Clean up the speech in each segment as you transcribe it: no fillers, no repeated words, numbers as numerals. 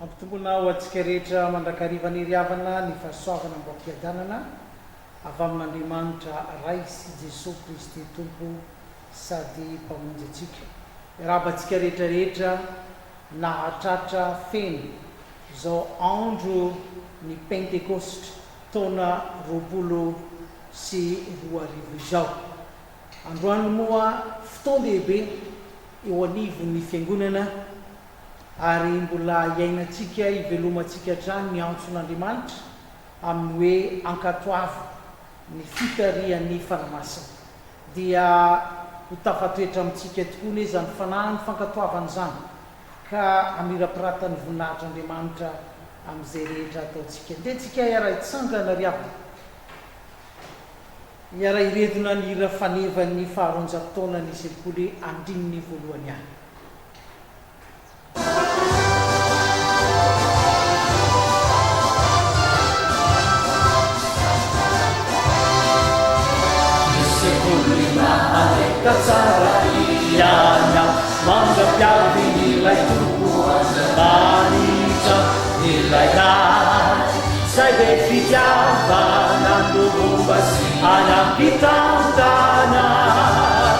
Ampitombona ho antsika rehetra mandrakariva ny riavana ny fahasoavana mba ampiadanana avy amin'Andriamanitra ray sy Jesosy Kristy tompo sady mpamonjy antsika. Rabantsika rehetrarehetra nahatratra feno izao andro ny Pentekostra taona 2020 izao. Androany moa fotoan-dehibe eo anivon'ny fiangonana ary mbola iainantsika ivelomantsika hatrany ny antson'Andriamanitra amin'ny hoe ankatoava ny fitarian'ny fanamasina. Dia ho tafatoetra amintsika tokoa ny zany fanahy ny fankatoavana izany ka amirapiratany voninahitr'Andriamanitra amin'izay rehetra ataontsika. Dia tsika iara-itsangana riavana, iara-iredona ny hira fanevan'ny faharoanjato-taona ny sekoly andininy voalohany ihany. Katsara ianya manggapiavi nilai tubuh manita nilai dah saya fitiava nandu bombas anak kita tanah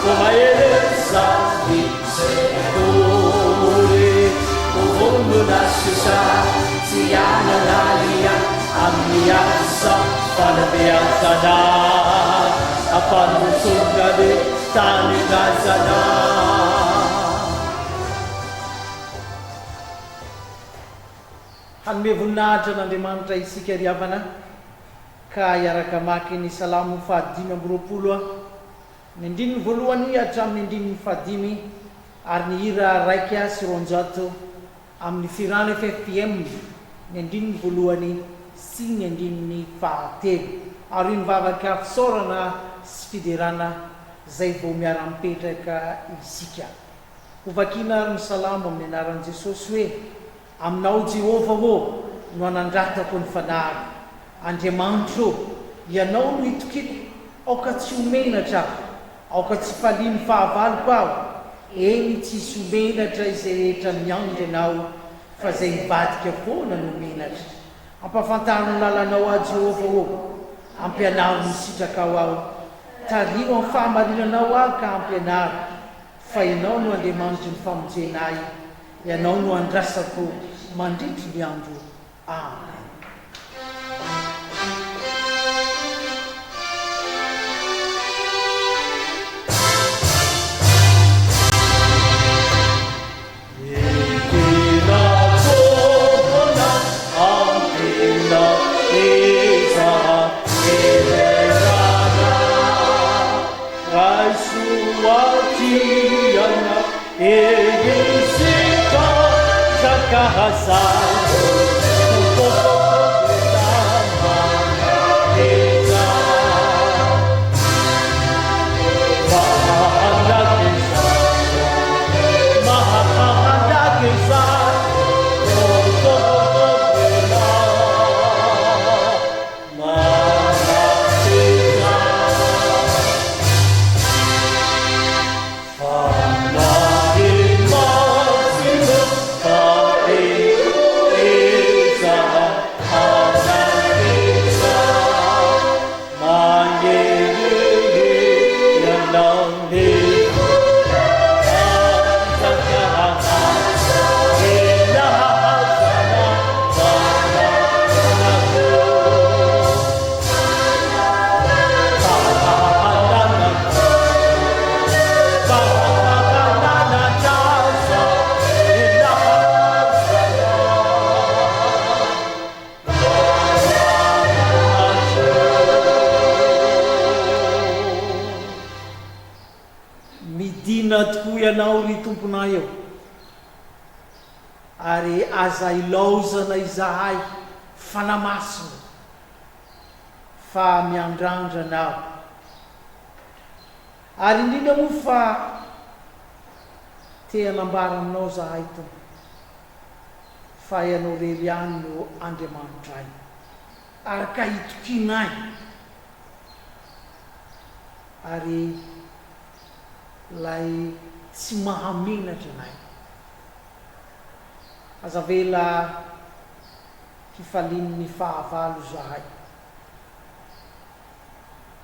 kemaire sabi sekuri ubundu nasusa siana lalia amiasa pada biasa apa musuhnya di tani gazana. Hanome voninahitra n'Andriamanitra isika riavana ka iaraka mamaky ny salamo 520 ny andininy voalohany hatramin'ny andininy 5 ary ny hira raika sy roanjato amin'ny firana FFM ny andininy voalohany sy ny andininy 3 ary mivavaka fisaorana sy fiderana zay vao miara-mipetraka isika. Ho vakiana ary ny salamo amin'ny anaran'i Jesosy hoe: aminao Jehova ho no anandratako ny fanahy, Andriamanitra ianao no itokiko, aoka tsy homenatra aoka tsy faliany fahavaloko aho, eny tsisy homenatra izay rehetra miandry anao fa zay mivadika foana no menatra. Ampafantarino lalanao a Jehova ho, ampianaro ny sitrakao aho, tario amin'ny fahamarinanao aho ka ampianaro, fa ianao no Andriamanitra ny famonjenay, ianao no andrasako mandritry ny andro. Amen. Ianao ry tomponay eo ary aza ilaozana izahay fanamasina fa miandrandrana ary indrindra moa fa te hanambara aminao zahay tompo fa ianao rery ihany no Andriamanitra ay ary ka hitokinay ary lay tsy mahamenatra anay azavela hifalin'ny fahavalo zahay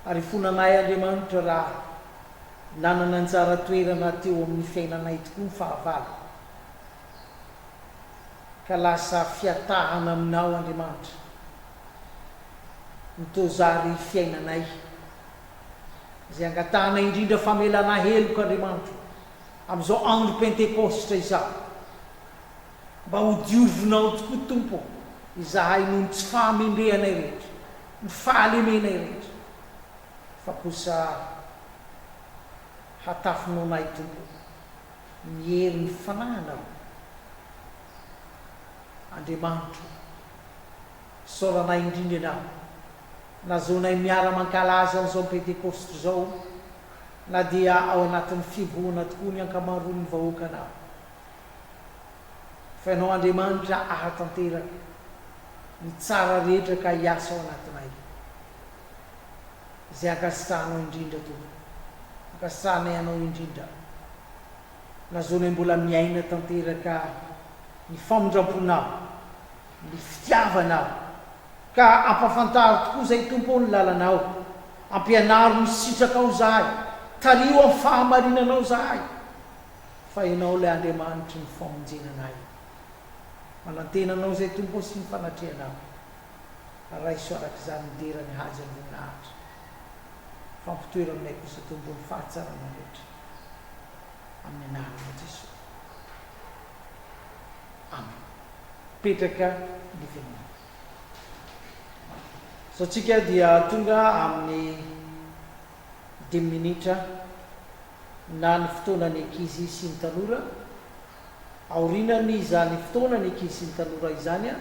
ary fonanay Andriamanitra raha nanana anjara toerana teo amin'ny fiainanay tokoa ny fahavalo ka lasa fiatahana aminao Andriamanitra mitozary fiainanay zay angatanay indrindra famelana heloka Andriamanitra amin'izao andro pentekostra izao mba ho diovinao tokoa Tompo izahay noho ny tsy fahamendrehanay rehetra ny fahalemenay rehetra fa kosa hatafinao nay Tompo mihery ny fananao Andriamanitra soranay indrindra anao nazonay miara-mankalaza an'izao pentekostra zao na dia ao anatin'ny fibohana tokoa ny ankamaroan'ny vahoaka anao fa ianao Andriamanitra ahatanteraka ny tsara rehetra ka hiasa ao anatinay zay ankasitrahanao indrindra Tompo ankasitrahanay anao indrindra nazonay mbola miaina tanteraka ny famondramponao ny fitiavanao ka ampafantaro tokoa zay Tompo ny lalanao ampianaro ny sitrakao zahay tario amin'ny fahamarinanao zahay fa ianao ilay Andriamanitra ny famonjenanay manantenanao zay Tompo sy ny fanatrehanao raiso arak'izany midera ny haja ny voninahitra fampitoera aminay kosa Tompo ny fahatsarana rehetra amin'ny anarana Jesosy amen. Petraka ny fianarana so tsika dia tonga amin'ny 10 minitra na ny fotoanany ankizy sy ny tanora aorinany izany fotoanany ankizy sy ny tanora izany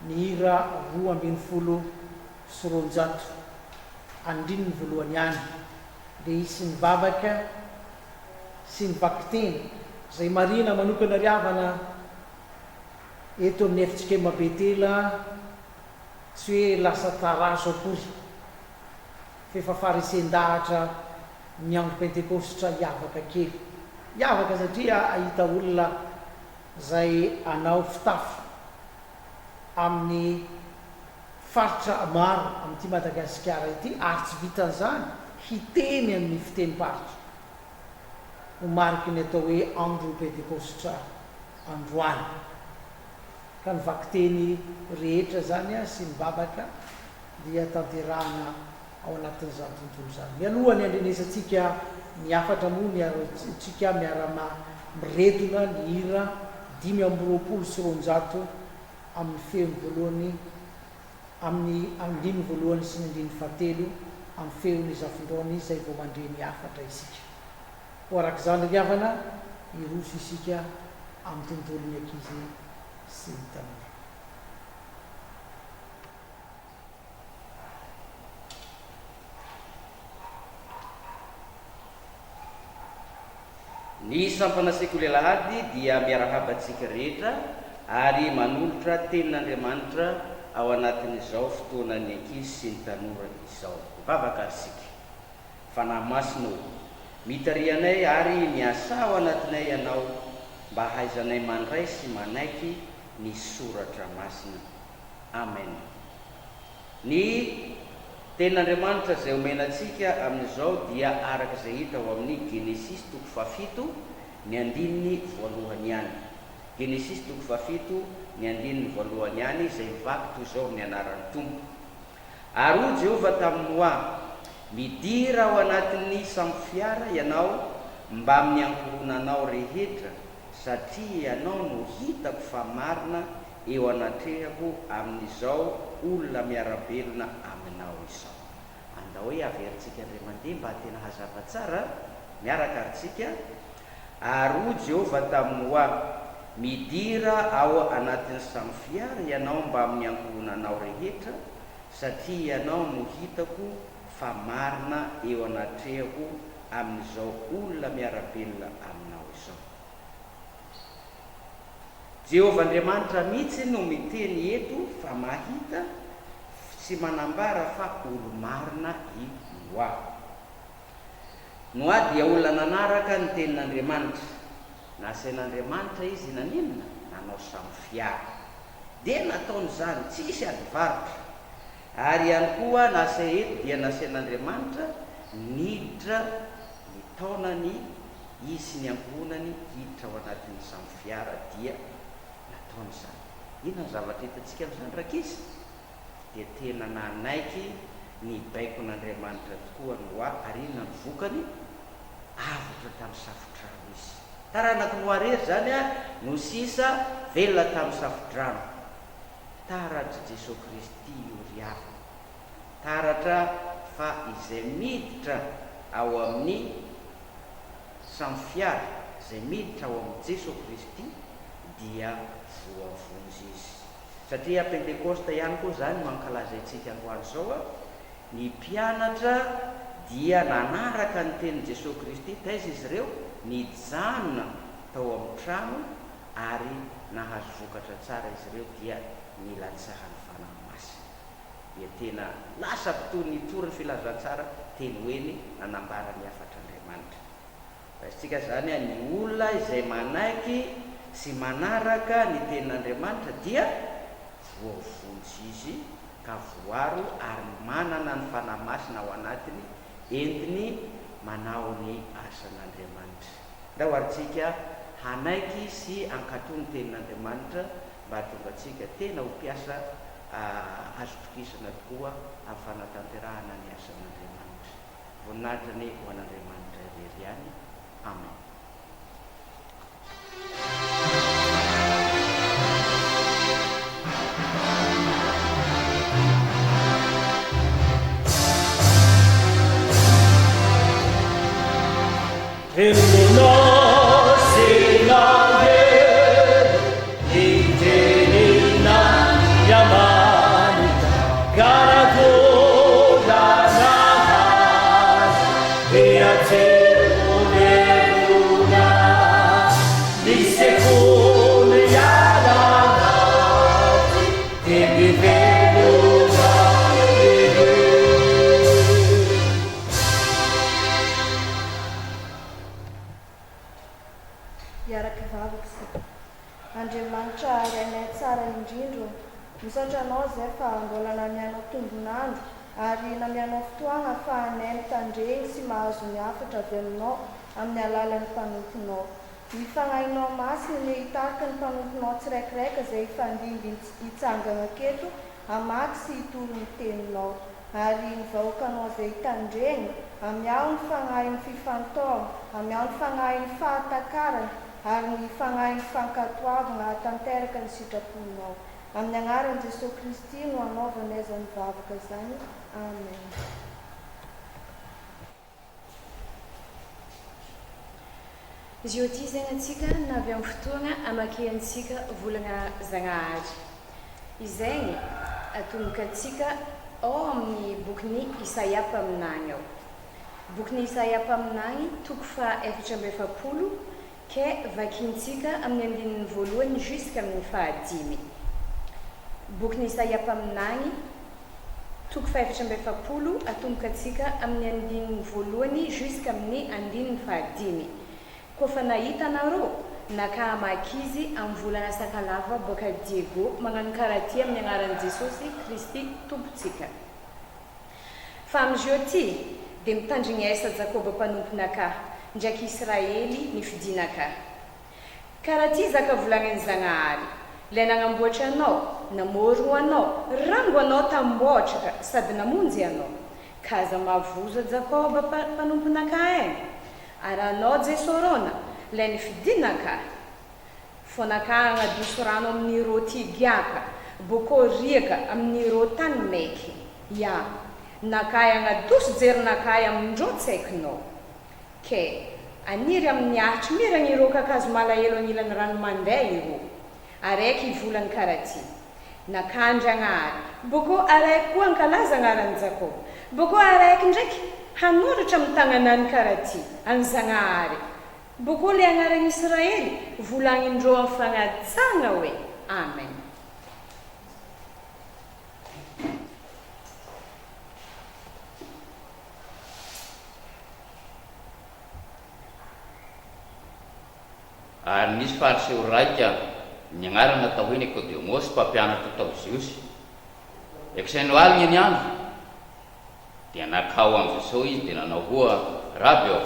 ny hira 12:9 andrininy voalohany ihany dia sy ny babaka sy ny vakiteny zay marina manokana riavana eto amin'ny efitsika mabetela tsy hoe lasa taraso akory fefa farisendahatra ny andro pentekostra hiavaka kely hiavaka satria ahita olona zay anao fitafy amin'ny faritra maro amin'ity Madagasikara ity ary tsy vitan'izany hiteny amin'ny fitenim-paritra ho mariky ny atao hoe andro pentekostra androany ka ny vakiteny rehetra zany sy ny babaka dia tanterahana ao anatin'izany tontolo zany mialohany andrenesantsika ny afatra moa miaratsika miarama miredona ny hira 5:20 amin'ny feony voalohany amin'ny andiny voalohany sy ny andiny fahatelo amin'ny feony zafindrony izay vao mandre ny afatra isika ho arak'izany riavana iroso isika amin'ny tontolony ankizy sy ny tanora. Ny sampana sekolelahady dia miarahabantsika rehetra ary manolotra tenin'Andriamanitra ao anatin'izao fotoanany ankizy sy ny tanora izao. Vavaka sika fanahy masina mitarianay ary miasa ao anatinay ianao mba haizanay mandray sy manaiky ny soratra masina. Amen. Ny tenin'Andriamanitra zay omenantsika amin'izao dia arak'izay hita ao amin'ny Genesis 7 ny andininy voalohany ihany. Genesis 7 ny andininy voalohany ihany izay mivaky toy izao ny anaran'ny Tompo. Ary hoy Jehova tamin'ny Noa, midira ao anatin'ny sambo fiara ianao mba amin'ny ankohonanao rehetra satria ianao no hitako fa marina eo anatrehako amin'izao olona miarabelona aminao izao. Anda hoe averintsika indray mandeha mba tena hazava tsara miaraka aritsika. Ary hoy Jehova tamin'ny Noa, midira ao anatin'ny sambo fiara ianao mba amin'ny ankohonanao rehetra satria ianao no hitako fa marina eo anatrehako amin'izao olona miarabelona aminao izao. Jehova Andriamanitra mihitsy no miteny eto fa mahita sy manambara fa olo marina i Noa. Noa dia olona nanaraka ny tenin'Andriamanitra. Nasain'Andriamanitra izy naninona? nanao samy fiara dia nataon'izany tsisy adivarotra. Ary ihany koa nasa eto dia nasen'Andriamanitra niditra ny taonany izy sy ny ankohonany hiditra ao anatin'ny samy fiara dia nataon'izany. Inona ny zavatra hitantsika amin'izany rakizy? Dia tena nanaiky ny baikon'Andriamanitra tokoa ny hoa ary inona ny vokany? Avotra tamin'ny safodrano izy. Taranaka noarery zany a no sisa velona tamin'ny safodrano. Taratra Jesosy Kristy oriavana. Taratra fa izay miditra ao amin'ny samy fiara, izay miditra ao amin'ny Jesosy Kristy dia voavonjy izy. Satria Pentekosta ihany koa zany mankalaza itsika androany zao ny mpianatra dia nanaraka ny tenin' Jesosy Kristy, taiza izy ireo nijanona tao amin'ny trano ary nahazo vokatra tsara izy ireo dia nilatsaha ny fanahy masina. Dia tena lasa mpitony nitory ny filazantsara teny hoeny nanambara ny afatr'Andriamanitra. Fa isika zany ny olona izay manaiky sy manaraka ny tenin'Andriamanitra dia voavonjy izy ka voaro ary manana ny fanahy masina ao anatiny entiny manao ny asan'Andriamanitra. Ndao aritsika hanaiky sy ankatony tenin'Andriamanitra mba tonga atsika tena ho mpiasa azo tokisana tokoa amin'ny fanatanterahana ny asan'Andriamanitra. Voninahitra ny ho an'Andriamanitra irery ihany. Amen. Andriamanitra renay tsara indrindro, misaotra anao zay fa mbola namianao tombonandro ary namianao fotoana fa hanay mitandreny sy mahazo ny hafatra avy aminao amin'ny alalan'ny mpanomponao. Mifanahinao masina ny hitarika ny mpanomponao tsiraikiraika izay hifandimby hitsangana aketo hamaky sy hitoro ny teninao. Ary ny vahoakanao izay hitandreny amiao ny fanahin'ny fifantaona, amiao ny fanahin'ny fahatakarana ary ny fanahin'ny fankatoavana hatanteraka ny sitraponao. Amin'ny anaran'i Jesosy Kristy no anaovana izany vavaka izany. Amen. Izy io ty zegny antsika navy amin'ny fotoana amakiantsika volana Zagnahary. Izegny atomboka antsika ao amin'ny bokin'ny Isaia mpaminany ao. Bokin'ny Isaia mpaminany toko fa 470 ke vakintsika amin'ny andinin'ny voalohany jusqu'à amin'ny fahadimy. Bokin'ny Isaia mpaminany toko fa 470 atomboka antsika amin'ny andinin'ny voalohany jusqu'à amin'ny andinin'ny fahadimy. Kofa nahita anareo nakamaky izy amin'ny volana sakalava boka Diego magnano karaha amin'ny anaran'i Jesosy Kristy tompontsika. Fa amizio ty dia mitandrignaisa Jakoba mpanomponaka ndraiky Israely ny fidinaka. Karaha ty zaka volagnan'ny Zagnahary, ilay nagnamboatra anao, namoro anao, rango anao tamboatra sady namonjy anao. Kaza mavoza Jakoba mpanomponaka ary anao Jesorona ilay nifidinaka. Fonaka agnadoso rano amin'ny ro tigiaka, boko riaka amin'ny ro tany maiky. Ya, nakay agnadoso jerinakay amindrô tsaikinao. Ke aniry amin'ny ahitry miragny ro kakazo malahelo agnilan'ny rano mandeha iro. Araiky ivolany karaha ty. Nakandry Agnahary, boko araiky koa ankalaza agnaran'i Jakoba. Boko araiky ndraiky hanoratra amin'ny tagnanany karaha ty, any Zagnahary. Boko le agnaran'i Israely volagnindrô amin'ny fagnatsana hoe Amen. Ary misy fariseho raika ny agnarana atao hoe Nicodémos mpampianatra tao Zeusy. Eksainy aligny ny andro dia nakao am' Jesosy izy dia nanao hoa raby ao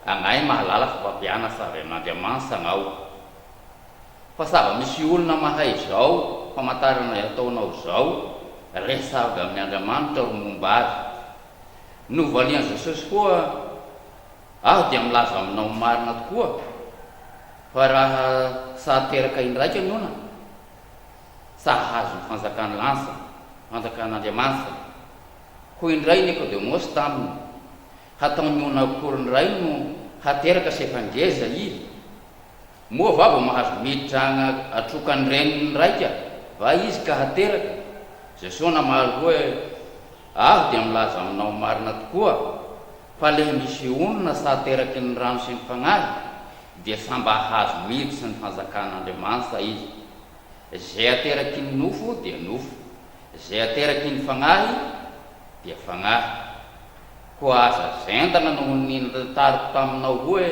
agnahy mahalala fa mpampianatra avy amin'Andriamanitra agnao, fa sava misy olona mahay zao famantarana ataonao zao resavy amin'ny Andriamanitra ro momba azy. Novalian Jesosy koa aho dia milaza aminao marina tokoa fa raha sahateraka indraika nona sahazo ny fanjakany lansa fanjakan'Andriamanitra. Ho indray Nicodémos taminy hataony ona akory ray no hateraka sefangeza izy moa vava mahazo miditra atrokany reniny raika va izy ka hateraka. Jesosy namaly hoe aho dia milaza aminao marina tokoa fa le misy onona sahateraky ny rano sy ny fagnahy dia samba hazo miditra ny fanjakan'Andriamanitra izy. Zay ateraky ny nofo dia nofo, zay ateraky ny fagnahy dia fagnahy. Koa aza zentana noho ny natariko taminao hoe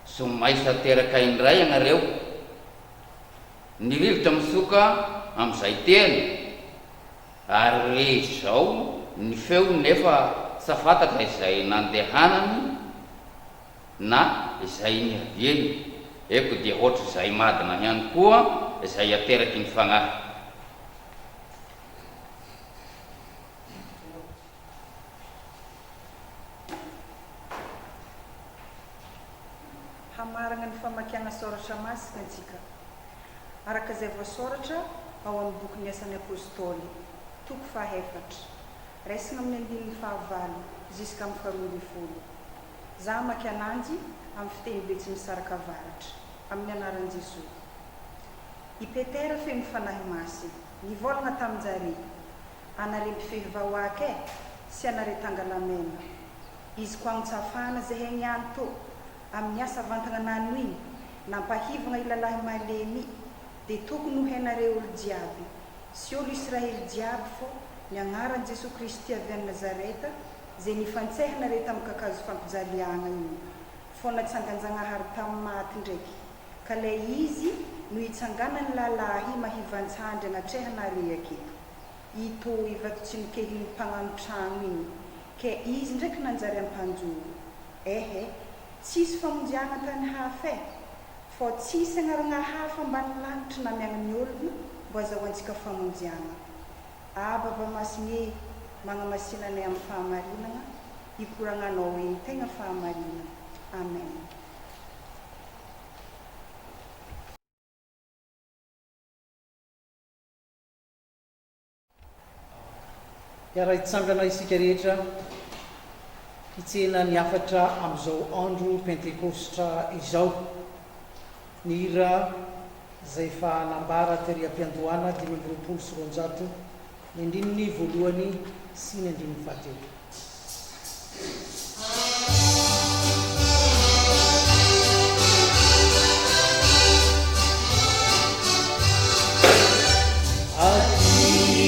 somaisy ateraka indray ianareo nirivotra mitsoka am'izay teny ary re zao ny feo nefa safatatra izay nandehanany na izay niravieny eko dia ohatra izay madina ihany koa izay ateraky ny fagnahy. Hamarana ny famakiana soratra masina antsika araka izay voasoratra ao amin'ny boky ny asan'ny apôstôly toko fahaefatra raisina amin'ny andininy fahavalo ziska amin'ny faharoa-mbifolo. Za maky ananjy amin'ny fiteny be tsy misaraka varatra amin'ny anaran'i Jesosy. I Petera feno fanahy masina nivolagna tamin-jare anare mpifehy vahoaka sy anare tangalamena izy koa agnotsafana zay haigny any to amin'ny asa vantagnanano igny nampahivagna ilalahy malemy dia tokony ho hainareo olo jiaby sy olo Israely jiaby fô ny agnaran'i Jesosy Kristy avy any Nazareta zay nifantsehana tamin'ny kakazo fampijaliagna igny fô natsanganjanahary tamin'ny maty ndraiky ka lay izy no hitsanganany lalahy mahivantsandry anatrehanare aketo ito ivato tsy nikehiny mpagnano tragno igny ke izy ndraiky nanjary ampanjoro ehe tsisy famonjiagna tany hafa fô tsisy agnarana hafa ambany lanitra namiagna ny olona mbo azahoantsika famonjiagna. Baba masigny magnamasinanay amin'ny fahamarinana hikoragnanao eny tegna fahamarinana. Amen. Raha hitsangana isika rehetra hitsena ny afatra amin'izao andro pentekostra izao, ny hira zay efa nambara tery am-piandohana 520 ny andininy voalohany sy ny andininy fahatelo.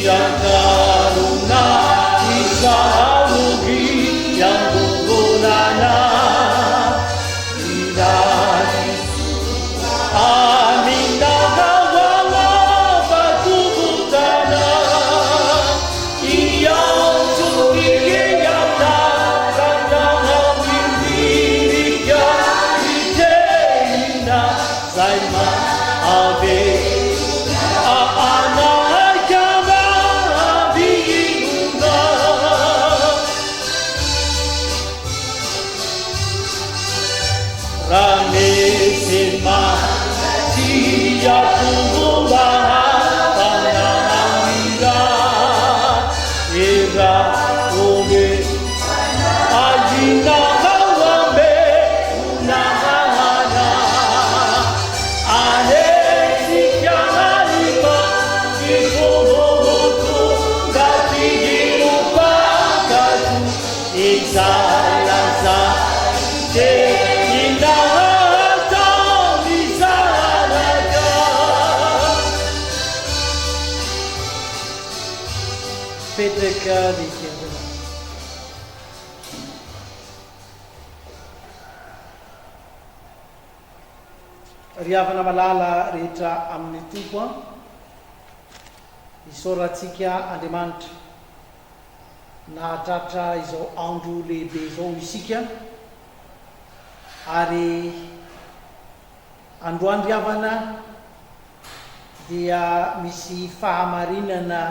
Yangaruna isalugi yang bubunana idani aminda gawana batubutana iyang sugigi yata kandanga windirika iteina saima abe Ramesema tia kumbuha panamira era oge ajina kawambe unahana ane sikyalima kikubutu gatigirupa katu isalaza Petraka di Kiandona. viavana malala rehetra amin'ny tompo a isaorantsika Andriamanitra nahatratra izao andro lehibe izao isika ary androany riavana dia misy fahamarinana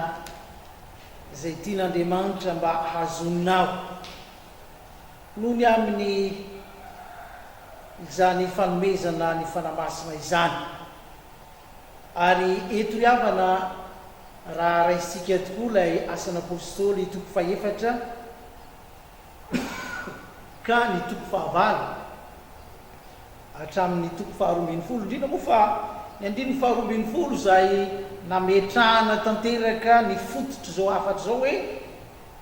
zay tian'Andriamanitra mba hazonao noho ny amin'ny izany fanomezana ny fanamasina izany ary eto riavana raha raisika tokoa ilay asan'apôstôly toko faefatra ka ny toko fahavalo hatramin'ny toko faharoambin'ny folo indrindra moa fa ny andiny faharoambin'ny folo zay nametrahana tanteraka ny fototra zao afatra zao hoe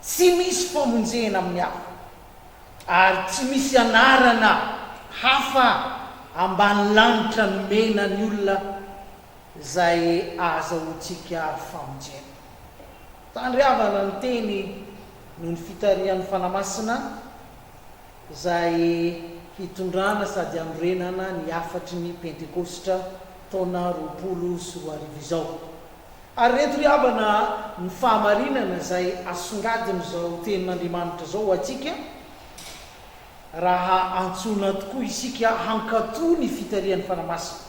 tsy misy famonjena amin'ny hafa ary tsy misy anarana hafa ambany lanitra nomena ny olona zay azahoantsika famonjena. Tandriavana ny teny noho ny fitarian'ny fanamasina zay hitondrana sady anorenana ny afatry ny pentekostra taona 2024 izao. Ary reto riavana ny fahamarinana zay asongadiny zao tenin'Andriamanitra zao atsika raha antsona tokoa isika hankatoa ny fitarian'ny fanamasina.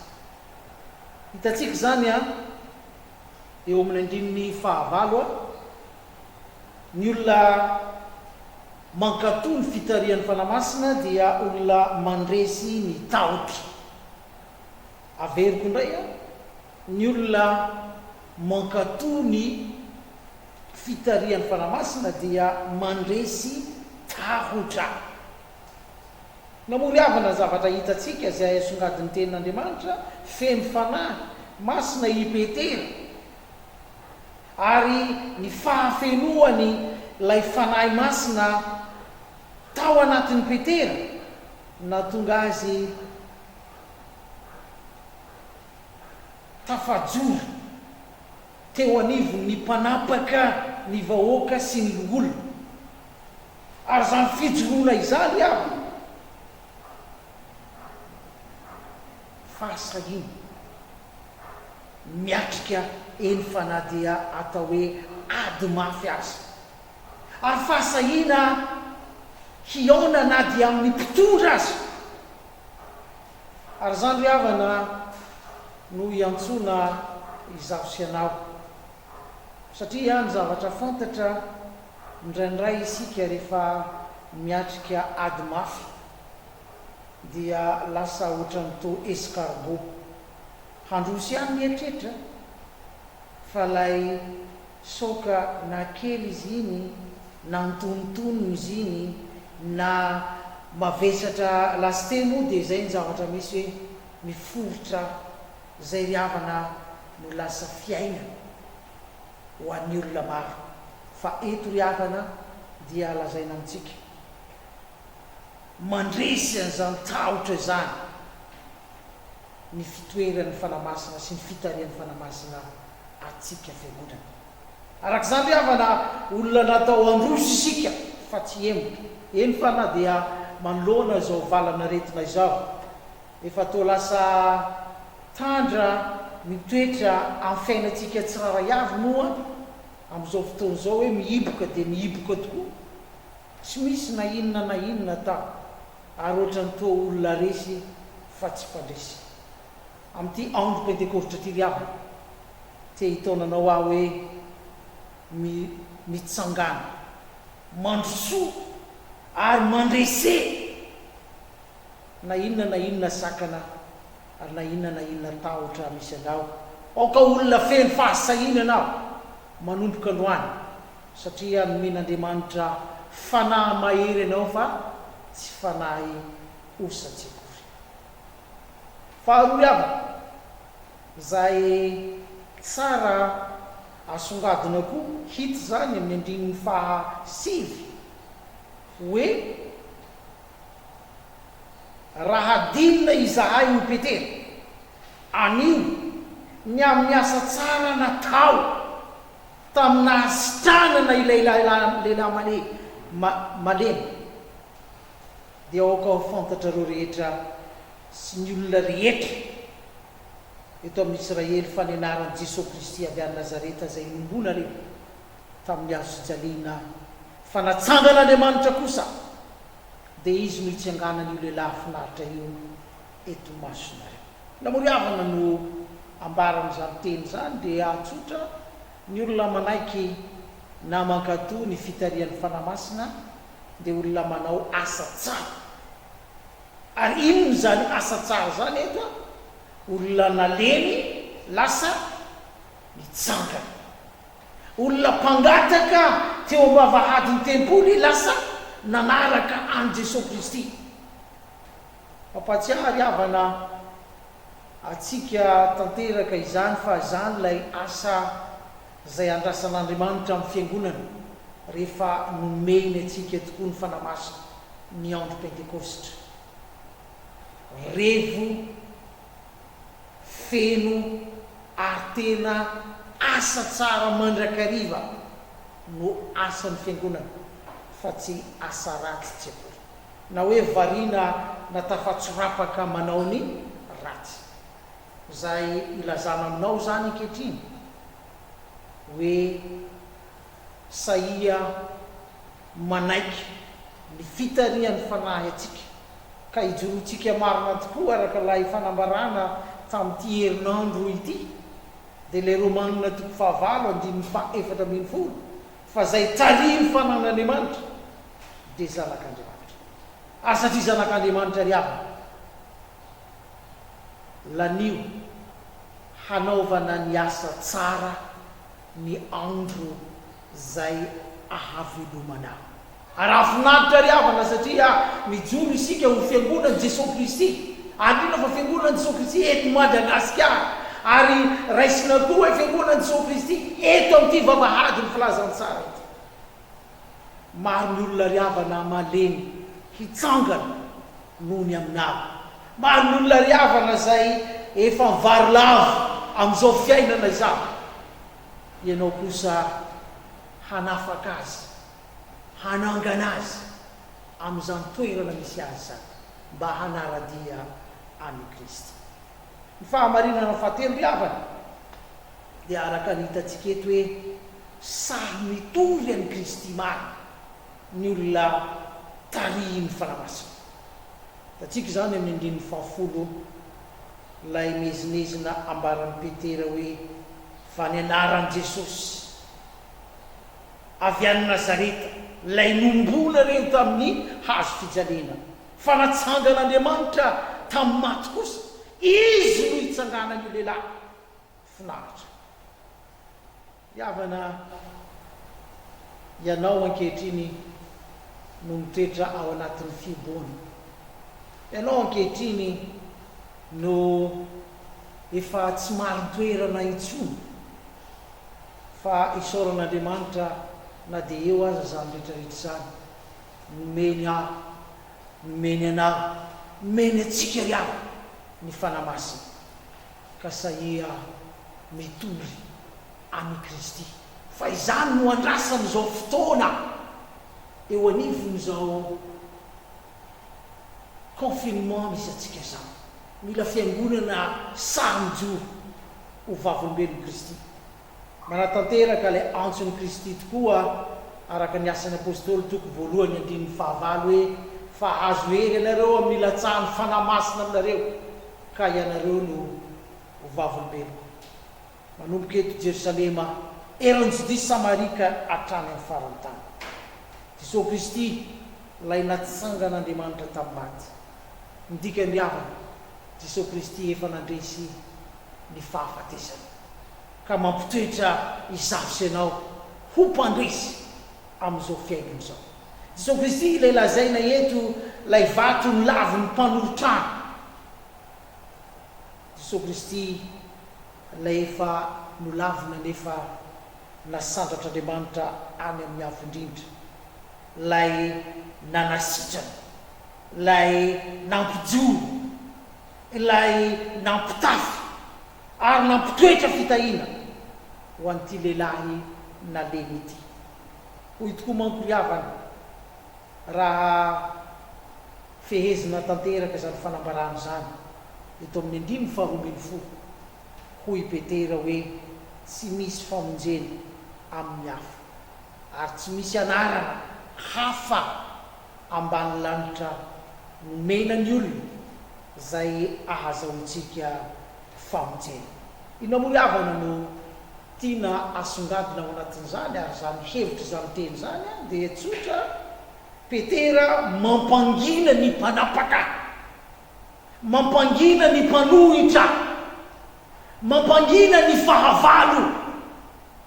Hitatsika zany a eo amin'ny andininy fahavalo a ny olona mankatoa ny fitarian'ny fanamasina dia olona mandresy ny tahotra. Averiko indray a ny olona mankatoa ny fitarian'ny fanamasina dia mandresy tahotra. Namory avana zavatra hitatsika zay asongadiny tenin'Andriamanitra feno fanahy masina i Petera ary ny fahafenoany lay fanahy masina tao anatin'ny Petera natonga azy tafajoro teo anivony mpanapaka ny vahoaka sy ny olona ary zany fijoroana izany aby fahasahina miatrika eny fanadia atao hoe ady mafy azy ary fahasahina hiona na dia amin'ny mpitondra azy ary zany riavana no iantsona izaho sy anao satria ny zavatra fantatra indraindray isika rehefa miatrika ady mafy dia lasa ohatran'ny to escargot handrosy ihany mieritreritra fa lay soka na kely izy iny na ntonontonony izy iny na mavesatra lasite moa dia zay ny zavatra misy hoe miforotra zay riavana no lasa fiaina ho an'ny olona maro. Fa eto riavana dia lazaina amitsika mandresy an'izany tahotra zany ny fitoeran'ny fanamasina sy ny fitarian'ny fanamasina atsika fiangonana. Arak'izany riavana olona natao androso isika fa tsy emoka eny fa na dia manoloana zao valana retina izao efa to lasa tandra mitoetra amin'ny fiainantsika tsiraray avy moa amin'izao fotoana zao hoe mihiboka dia mihiboka tokoa tsy misy na inona tao ary ohatrany to olona resy fa tsy fandresy amin'ity andro pentekostra ty riavana te hitonanao aho hoe mitsangana mandrosoa ary mandrese na inona sakana ary na inona tahotra misy anao aoka olona feno fahasahina anao manomboka androany satria nomen'Andriamanitra fanahy mahery anao fa tsy fanahy osatsekory. Faharoa riavana zay tsara asongadina koa hita zany amin'ny andrininy fahasivy hoe raha dinina izahay ho Petera anio ny amin'ny asa tsara natao tamina sitranana ilay lehilahy malemy dia aoka ho fantatra reo rehetra sy ny olona rehetra eto amin'ny Israely fanenarany Jesosy Kristy avy any Nazareta zay nombona reny tamin'ny azo fijaliana fanatsanganaandriamanitra kosa dia izy no hitsanganany io lehilahy finaritra io eto masonareo. Namoriavana no ambaran'izany teny zany dia atsotra ny olona manaiky na mankatoa ny fitarian'ny fanamasina dia olona manao asa tsara. Ary inony zany asa tsara zany eto a? Olona naleny lasa mitsangana, olona mpangataka teo am-bavahadin'ny tempoly lasa nanaraka an' Jesosy Kristy. Mampatsiary havana atsika tanteraka izany fa zany lay asa zay andrasan'Andriamanitra amin'ny fiangonana rehefa nomeny atsika tokoa ny fanamasina ny andro pentekostra. Revo feno ary tena asa tsara mandrakariva no asan'ny fiangonana fa tsy asa ratsy tsy akory, na hoe variana na tafatsorapaka manao ny ratsy. Zay ilazana aminao zany ankehitriny hoe saia manaiky ny fitarian'ny fanahy atsika ka hijorotsika marina tokoa araka lahy fanambarana tamin'ity herinandro ity dia le romanina toko 7:4 fa zay tariny fanan'Andriamanitra dia zanak'Andriamanitra. Satria zanak'Andriamanitra ry avana lanio hanaovana ny asa tsara ny andro zay ahavelomana. Ary afinaritra ry avana satria mijoro isika ho fiangonan'i Jesosy Kristy. Adino fa fiangonan'i Jesosy Kristy eto Madagasikara, ary raisina koa hoe fiangonan'i Jesosy Kristy eto amin'ity vavahady ny filazany tsara ity. Maro ny olona ry avana malemy hitsangana noho ny aminahy. Maro ny olona ry avana zay efa mivary lavo amin'izao fiainana izao. Ianao kosa hanafaka azy, hanangana azy amin'izany toerana misy azy zany mba hanaradia any Kristy. Ny fahamarinana fahatelo ry avana dia araka ny hitantsika eto hoe samy mitovy any Kristy marina ny olona tariny fanamasina. Tatsika zany amin'ny 10 lay mezinezina ambaran'ny Petera hoe fanenarany Jesosy avy any Nazareta lay nombona reny tamin'ny hazo fijaliana fanatsangan'Andriamanitra tamin'ny maty kosa, izy no hitsanganany io lehilahy finaritra. Iavana ianao ankehitriny no mitoetra ao anatin'ny fiboana. Ianao ankehitriny no efa tsy maro toerana intsony fa isaoran'Andriamanitra na dia eo aza zany rehetrarehetra zany nomeny aho, nomeny anao, nomeny atsika ry aho ny fanamasina ka sahia mitory amin'ny Kristy. Fa izany no andrasan'izao fotoana eo anivon'izao confinement misy atsika zao. Mila fiangonana samijoro ho vavolombelon'i Kristy. Manatanteraka le antson'i Kristy tokoa araka ny asan'ny apôstôly toko 1:5 hoe fa azo hery ianareo amin'ny latsahany fanamasina aminareo ka ianareo no ho vavolombelona. Manomboka eto Jerosalema eran'ny Judisy Samarika hatrany amin'ny farany tany. Jesosy Kristy lay natsangan'Andriamanitra tamin'ny maty. Midika ny havana Jesosy Kristy efa nandresy ny fahafatesana ka mampitoetra izavo sy ianao ho mpandresy amin'izao fiainana izao. Jesosy Kristy lay lazaina eto lay vato ny lavy ny mpanortrano. Jesosy Kristy lay efa nolavina nefa nasandratr'Andriamanitra any amin'ny avondrindra, lay nanasitrana, lay nampijoro, lay nampitafy ary nampitoetra fitahina ho an'ity lehilahy nalemy ity. Hoy tokoa manko ry havana raha fehezina tanteraka zany fanambarana zany eto amin'ny 5:12 hoy Petera hoe tsy misy famonjena amin'ny hafa ary tsy misy anarana hafa ambany lanitra nomena ny olona zay ahazahoantsika famonjena. Ina moa avana no tiana asongadina ao anatin'izany ary zany hevitra zany teny zany dia tsotra Petera mampangina ny mpanapaka, mampangina ny mpanohitra, mampangina ny fahavalo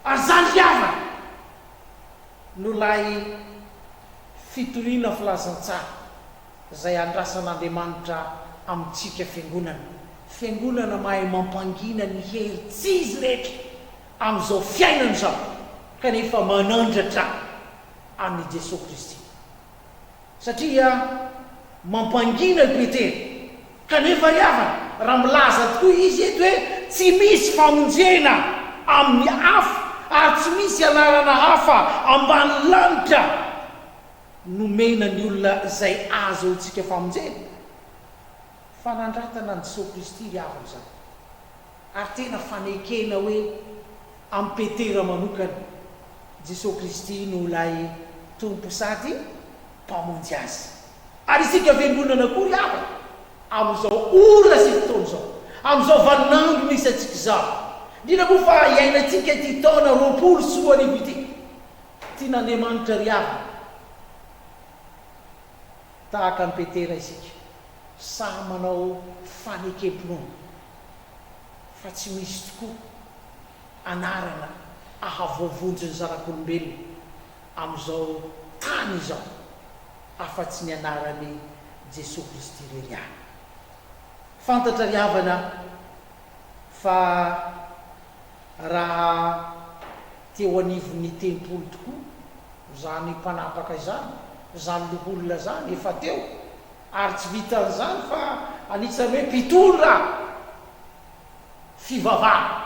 ary zany fiavana no lay fitoriana filazantsara zay andrasan'Andriamanitra amintsika fiangonana mahay mampangina ny hery tsy izy rehetra amin'izao fiainana zao kanefa manandratra amin'ny Jesosy Kristy, satria mampangina ny Petera kanefa riavana raha milaza tokoa izy eto hoe tsy misy famonjena amin'ny hafa ary tsy misy anarana hafa ambany lanitra nomena ny olona zay ahazoantsika famonjena. Fanandratana ny Jesosy Kristy riavana zany ary tena fanekena hoe amin'ny Petera manokana Jesosy Kristy no lay tompo sady mpamonjy azy. Ary isika fiangonana koa riavana amin'izao ora sy fotoana zao, amin'izao vaninandro misy atsika zao, indrindra moa fa iainantsika ty taona 20 ity tian'Andriamanitra riavana tahaka ny Petera isika samy manao fanekempinoana fa tsy misy tokoa anarana ahavoavonjy ny zanak'olombelona amin'izao tany izao afa-tsy ny anarany Jesosy Kristy reriana. Fantatra riavana fa raha teo anivon'ny tempolo tokoa zany mpanapaka izany, zany loholona zany efa teo ary tsy vitan'izany fa anisany hoe mpitondra fivavahana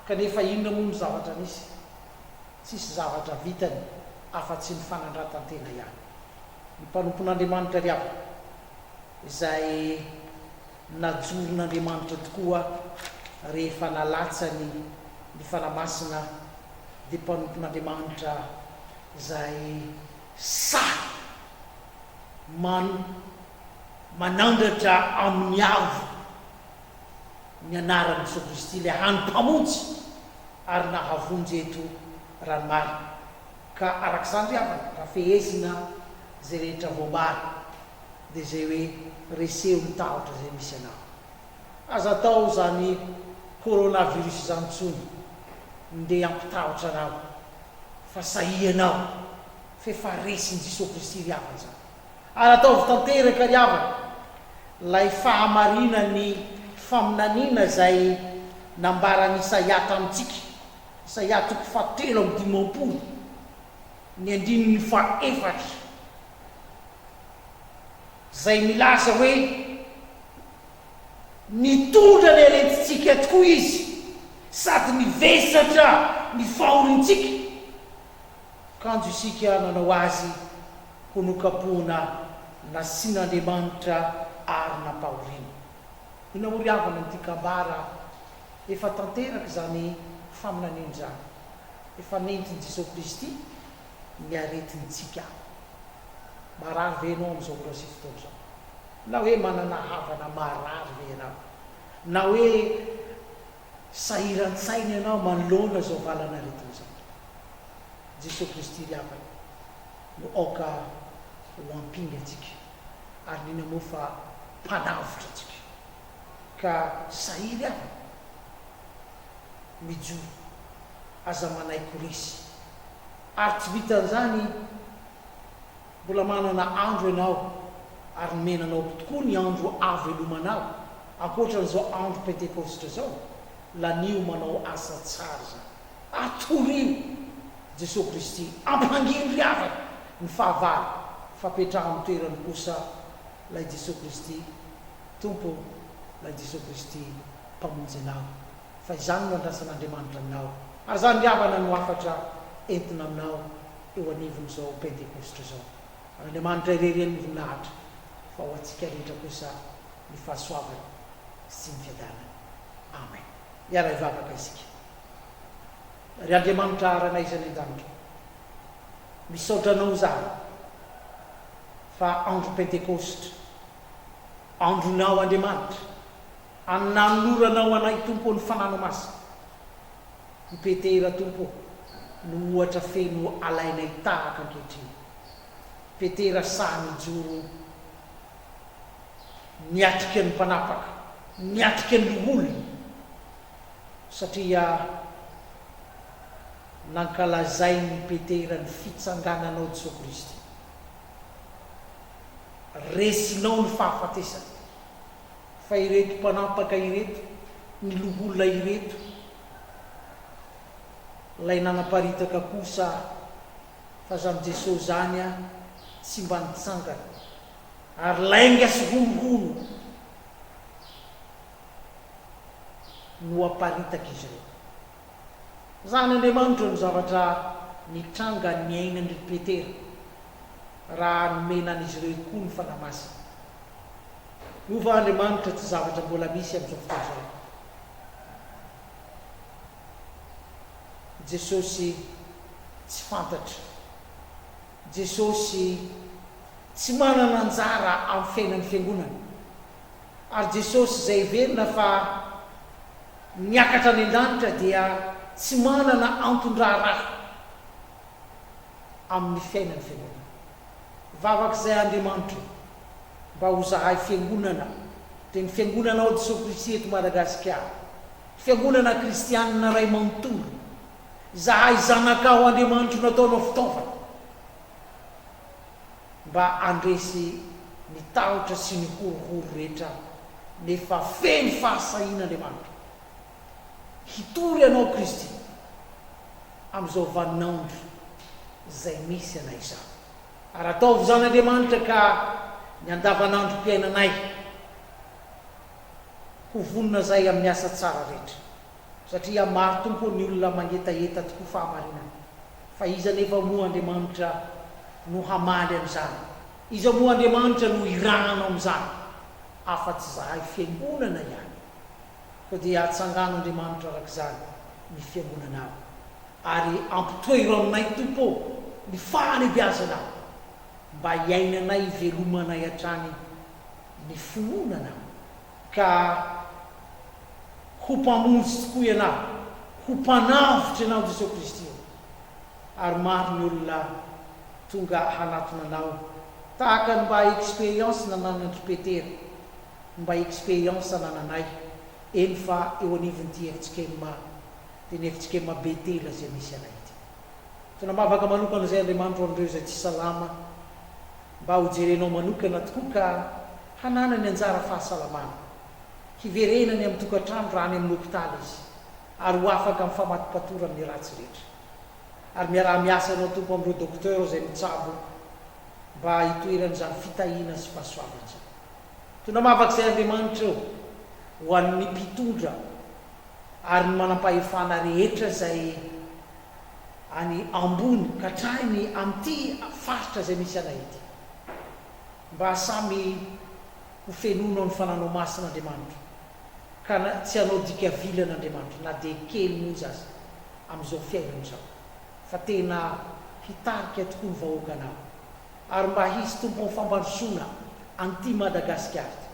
kanefa inona moa ny zavatra nisy, tsisy zavatra vitany afa-tsy ny fanandratantena ihany. Ny mpanompon'Andriamanitra riavana izay najoron'Andriamanitra tokoa rehefa nalatsany ny fanamasina dia mpanompon'Andriamanitra zay manandratra amin'ny avo ny anaran'i Jesosy Kristy le hany-mpamonjy ary nahavonjy eto ranomarina. Ka arak'izany riavana raha fehezina zay rehetra voambary dia zay hoe reseho ny tahotra zay misy anao. Aza atao zany coronavirus zany tsony ndeha ampitahotra anao fa sahianao fefa resin'i Jesosy Kristy riavana zany. Ary ataovy tanteraka riavana lay fahamarinany faminaniana zay nambarany Isaia tamitsika, Isaia 7:15 ny andininy 4 zay milaza hoe mitondra ny aretitsika tokoa izy sady mivesatra ny fahorintsika kanjo isika nanao azy ho nokapoana nasian'Andriamanitra ary nampahoriana. Ina moa riavana ny tikambara efa tanteraka zany faminaniana zany, efa nentiny Jesosy Kristy ny aretintsika. Marary ve ianao amin'izao ora sy fotoana zao? Na hoe manana havana marary ve ianao? Na hoe sahiran-tsaina ianao manoloana zao valana aretina zao? Jesosy Kristy riavana no aoka ho ampinga atsika ary nina moa fa mpanavotra atsika ka sahiry avana mijoro aza manay koresy ary tsy vitan'izany mbola manana andro ianao ary menanao tokoa ny andro avo elomanao ankoatran'izao andro pentekostra zao lanio manao asa tsara zany atorio Jesosy Kristy ampangino riavana ny fahavalo fapetraha amin'ny toerany kosa lay Jesosy Kristy tompo, lay Jesosy Kristy mpamonjy anao fa izany no andrasan'Andriamanitra aminao ary zany riavana no afatra entina aminao eo anivon'izao pentekostra zao. Andriamanitra irery ny voninahitra fa ho atsika rehetra kosa ny fahasoavana sy ny fiadanana. Amen. iara ivavaka isika ry Andriamanitra aranay izany an-danitra misaotranao zaho fa andro pentekostra andronao Andriamanitra ananoranao anay tompo ny fanano masina ny petera tompo no ohatra feno alainay tahaka ankehitriny petera samy joro miatrika ny mpanapaka miatrika ny olona satria nankalazai ny petera ny fitsangananao Jesosy Kristy resinao ny fahafatesana fa ireto mpanapaka ireto ny loholona ireto lay nanaparitaka kosa fa zany Jesosy zany a tsy mba nitsangana ary lainga sy honohono no aparitaka izy ireo zany Andriamanitra no zavatra nitranga ny ainany petera raha nomenan'izy ireo koa ny fanamasina io fa Andriamanitra tsy zavatra mbola misy amin'izao fotoana izao Jesosy tsy fantatra Jesosy tsy manana anjara amin'ny fiainan'ny fiangonana ary Jesosy izay verina fa niakatra any an-danitra dia tsy manana antondraharaha amin'ny fiainan'ny fiangonana vavak'izay Andriamanitra mba ho zahay fiangonana dia ny fiangonanao Jesosy Kristy eto Madagasikara fiangonana kristianina ray manontolo zahay zanakao Andriamanitra nataonao fitaovana mba andresy ny tahotra sy ny horohoro rehetra nefa feno fahasahina Andriamanitra hitory ianao Kristy amin'izao vaninandro izay misy anay izao ary ataovy zany Andriamanitra ka ny andavanandrom-piainanay ho vonona zay amin'ny asa tsara rehetra satria maro tompo ny olona mangetaheta tokoa fahamarinana fa iza nefa moa Andriamanitra no hamaly amin'izany iza moa Andriamanitra no iranano amin'izany afa-tsy zahay fiangonana ihany fa dia atsangano Andriamanitra arak'izany ny fiangonanao ary ampitoero aminay tompo ny fahalebiazanao mba hiainanay velomanay hatrany ny fononanao ka ho mpamonjy tokoa ianao ho mpanavitra ianao Jesosy Kristy ary maro ny olona tonga hanatonanao tahaka ny mba expérience nananandry petera mba expérience nananay eny fa eo anivon'ity efitsikema dia ny efitsikema betela zay misy anay ity tona mavaka manokana zay Andriamanitra amin'ireo zay tsy salama mba ho jerenao manokana tokoa ka hanana ny anjara fahasalamana hiverenany amin'ny tokantrano raha any amin'ny hôpitaly izy ary ho afaka amin'ny famatipatora amin'ny ratsy rehetra ary miaraha miasa anao tompo amin'ireo docteur zay mitsabo mba hitoeran'izany fitahina sy fahasoavana zany tona mavak'izay Andriamanitra eo ho an'ny mpitondra ary ny manam-pahefana rehetra zay any ambony katrahiny amin'ity faritra zay misy anay ity mba samy ho fenono ny fananao masina Andriamanitra ka tsy hanao dika vilan'Andriamanitra na dia kely moa azy amin'izao fiainan'izao fa tena hitarika tokoa ny vahoakanao ary mba hisy tompo ny fambansoana an'ity Madagasikara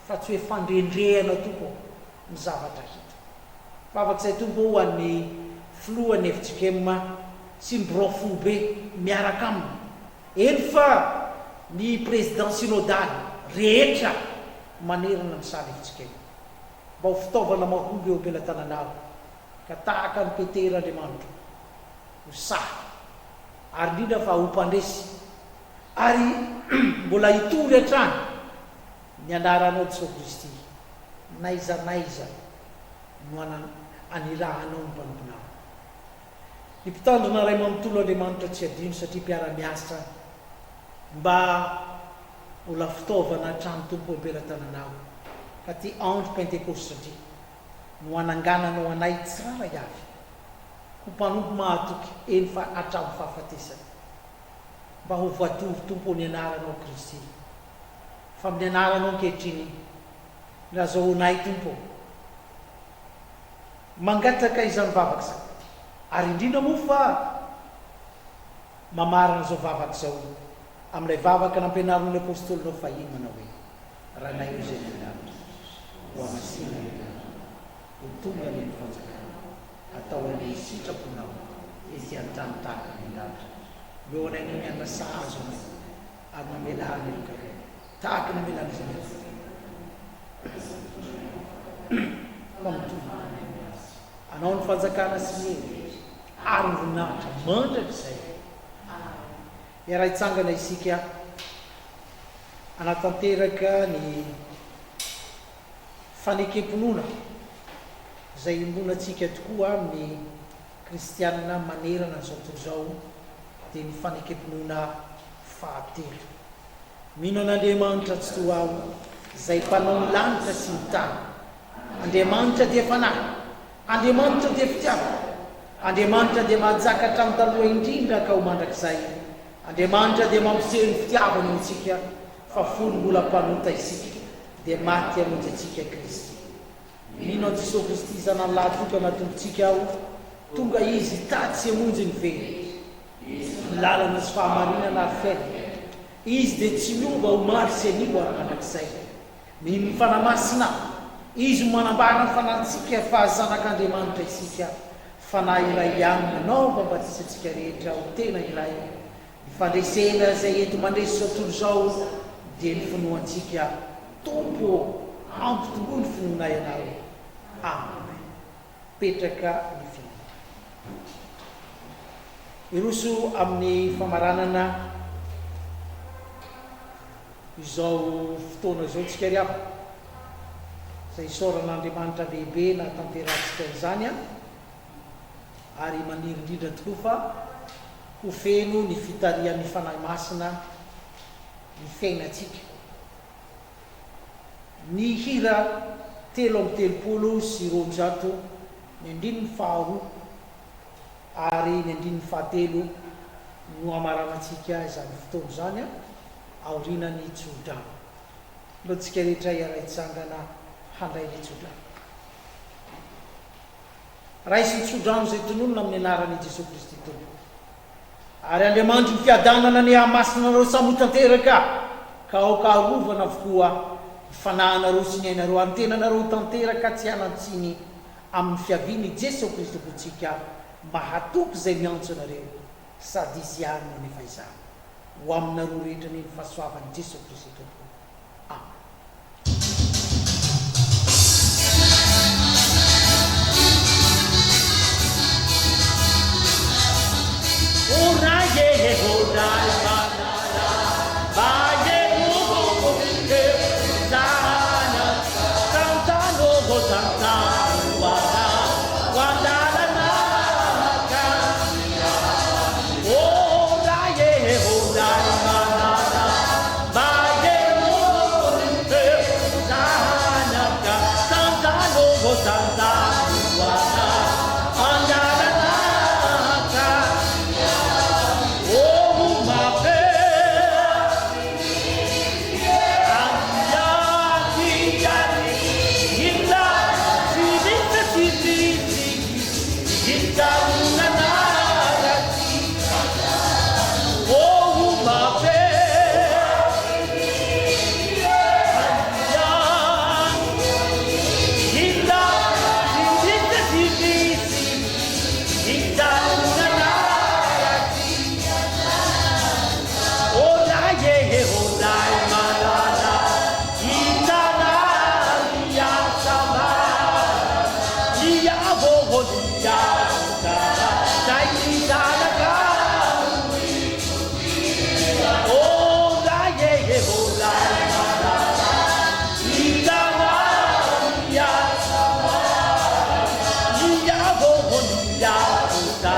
fa tsy hoe fandrendrehana tompo ny zavatra hita fafak'izay tompo ho an'ny filohany efitsikema sy ny brofo be miaraka aminy eny fa ny président synodaly rehetra manerana ny saly efitsikema mba ho fitaovana mahomby eo am-pelatananao ka tahaka ny petera Andriamanitra ho sahy ary indrindra fa ho mpandresy ary mbola hitory hatrany ny anaranao Jesosy Kristy naiza no anirahanao ny mpanomponao ny mpitandrina ray manontolo Andriamanitra tsy adino satria mpiara-miasa mba mbola fitaovana hatrany tompo am-pelatananao ka ty andro pentekostra ty no anangananao anay tsirara avy ho mpanompo mahatoky eny fa hatramo fahafatesana mba ho voatovy tompo ny anaranao Kristy fa amin'ny anaranao ankehitriny raha zahoanay tompo mangataka izany vavaka zay ary indrindra moa fa mamarina zao vavaka zao amin'ilay vavaka nampianarin'ny apôstôly nao fahiny manao hoe raha nay io zay mianaritra ho amasina ho tonga ny fanjakana atao an'le sitraponao izy antany tahaka mianaritra meo anay no mianna sahazo anay ary namelahany eo ka tahaka namelahany zany famitona anao ny fanjakana sy ny ary ny voninahitra mandraky zay iaraha hitsangana isika anatanteraka ny fanekemponona zay imbonatsika tokoa amin'ny kristianina manerana zao tontolo zao dia ny fanekemponona fahatelo mino an'Andriamanitra tsy toa aho zay mpanao ny lanitra sy ny tany Andriamanitra dia fanahy Andriamanitra dia fitiavana Andriamanitra dia mahajaka hatramin'ny taloha indrindra ka ho mandrakizay Andriamanitra dia mampiseho ny fitiavana antsika fa folo mbola mpanota isika dia maty amonjy atsika Kristy mino an Jesosy Kristy zanany lahatoka anatontsika aho tonga izy tatsy amonjy ny very ny lalana sy fahamarinana ary faina izy dia tsy miova ho mary sy anio ary mandrakizay mino ny fanamasina izy manambara ny fanantsika fa zanak'Andriamanitra isika fanahy iray ihany manao mbabatisa rehetra ho tena iray ny fandresena zay ento mandresy zao tontolo zao dia ny finoantsika tompo ampitomboa ny finoana ianao amen petraka ny fino iroso amin'ny famaranana izao fotoana zao tsika ry ava zay soran'Andriamanitra lehibe na tanteratsika izany ary maniry indrindra tokoa fa ho feno ny fitarian'ny fanahy masina ny fiainatsika ny hira 3:30 sy 200 ny andriny faharoa ary ny andriny fahatelo no amaranatsika izany fotoana zany aorinany tsodrano loatsika rehetra iara-hitsangana handray ny tsodrano raisy ny tsodrano zay tononona amin'ny anarany Jesosy Kristy tompo ary Andriamanitra ny fiadanana ny hamasinanareo samy tanteraka ka aokaharovana avokoa fanahynareo sy ny ainareo ary tenanareo tanteraka tsy hanantsiny amin'ny fiaviany Jesosy Kristy kotsika mahatoky zay miantso anareo sady izy ihany no nefa izany ho aminareo rehetra ny fahasoavan'i Jesosy Kristy tompo amen. Yeah.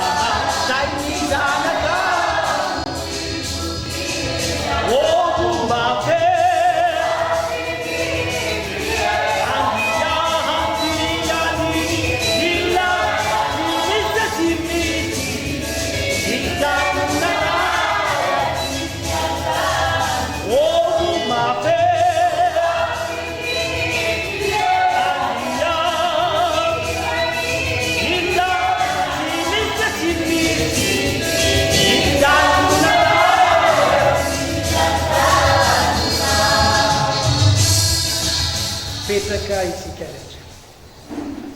mipetraka isika rehetra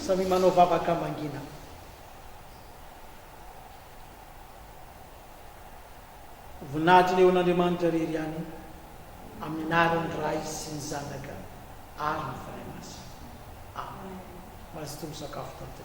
samy manao vavaka mangina. Voninahitra ny eo an'Andriamanitra rery ihany amin'ny anarany ray sy ny zanaka ary ny faray masina. Amen. Mahazo tomo sakafo tanty.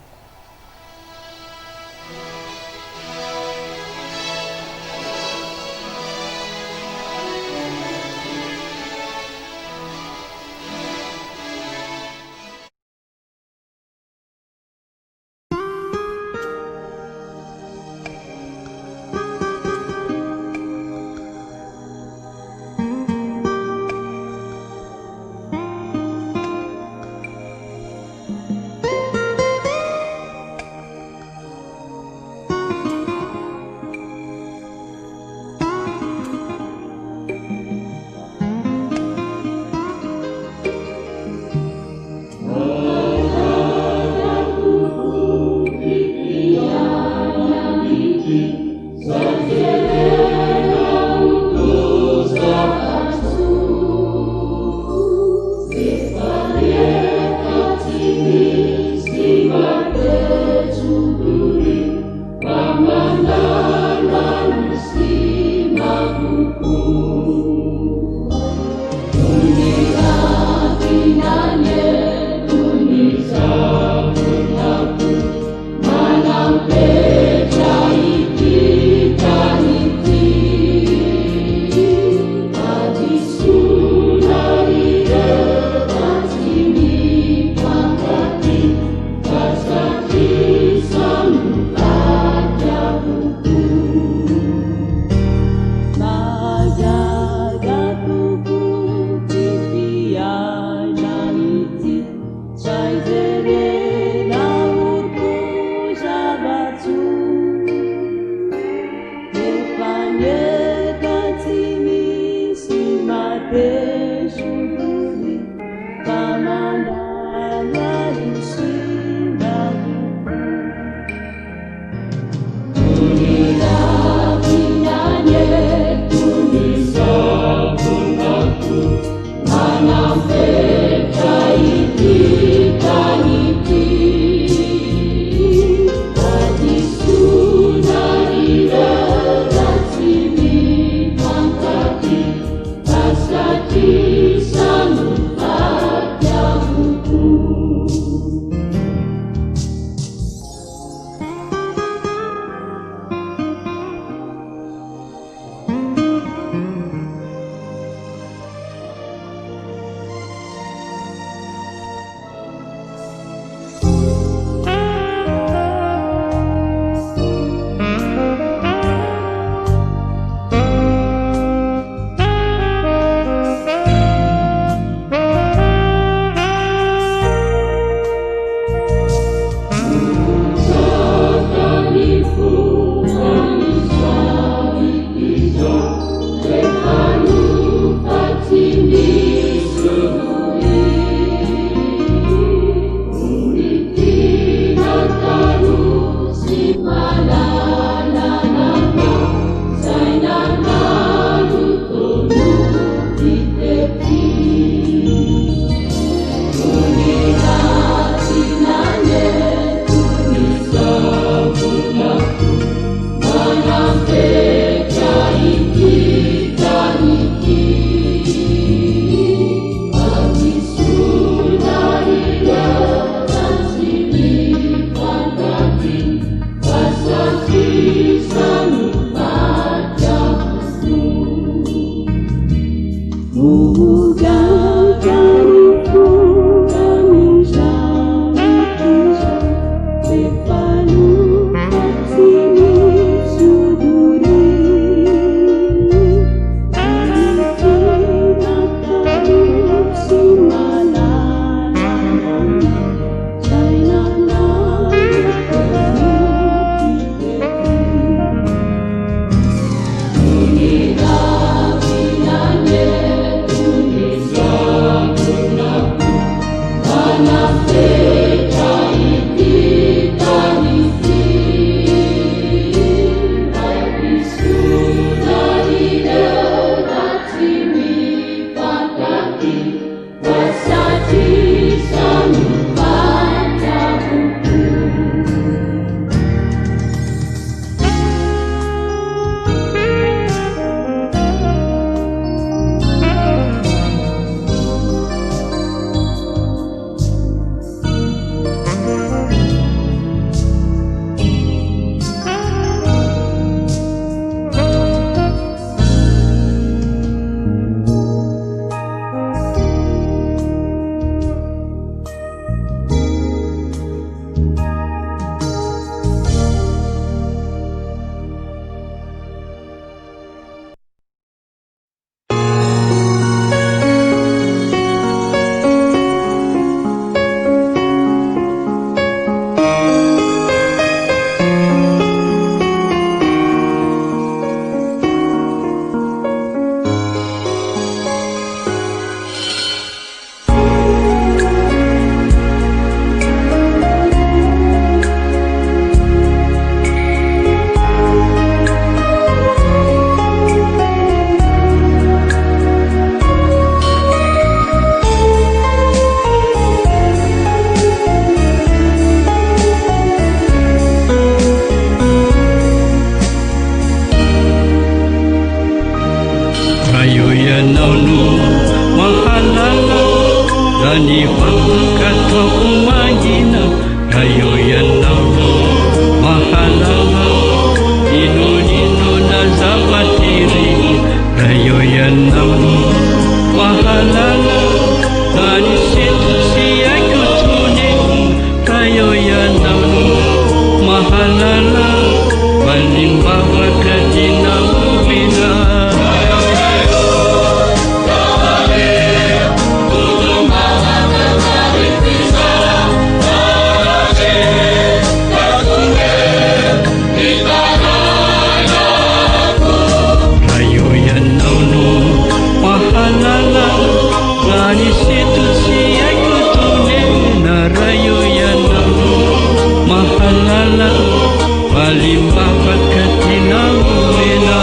valimbavaka tinaomena.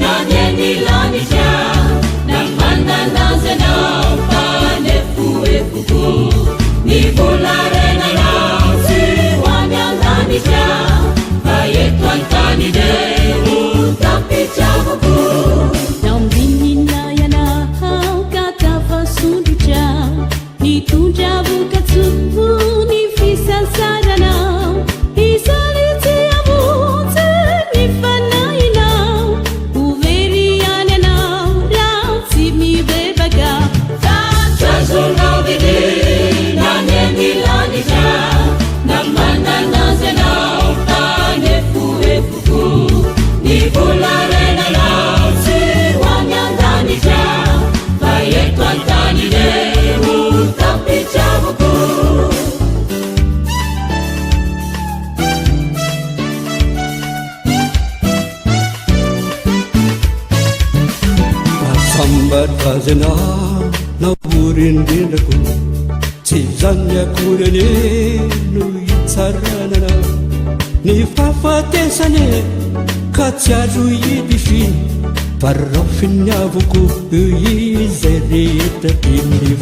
Nanyeni lanisha, namanda nazena. navorendrendrako tsy zany akorany no itsaranana ny fahafatesany ka tsy azo idifiny farafiny avoko izay rehetra dimy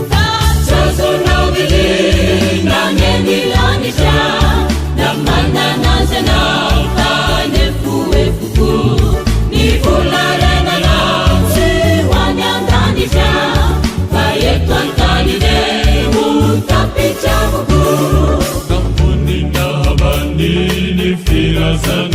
Firazan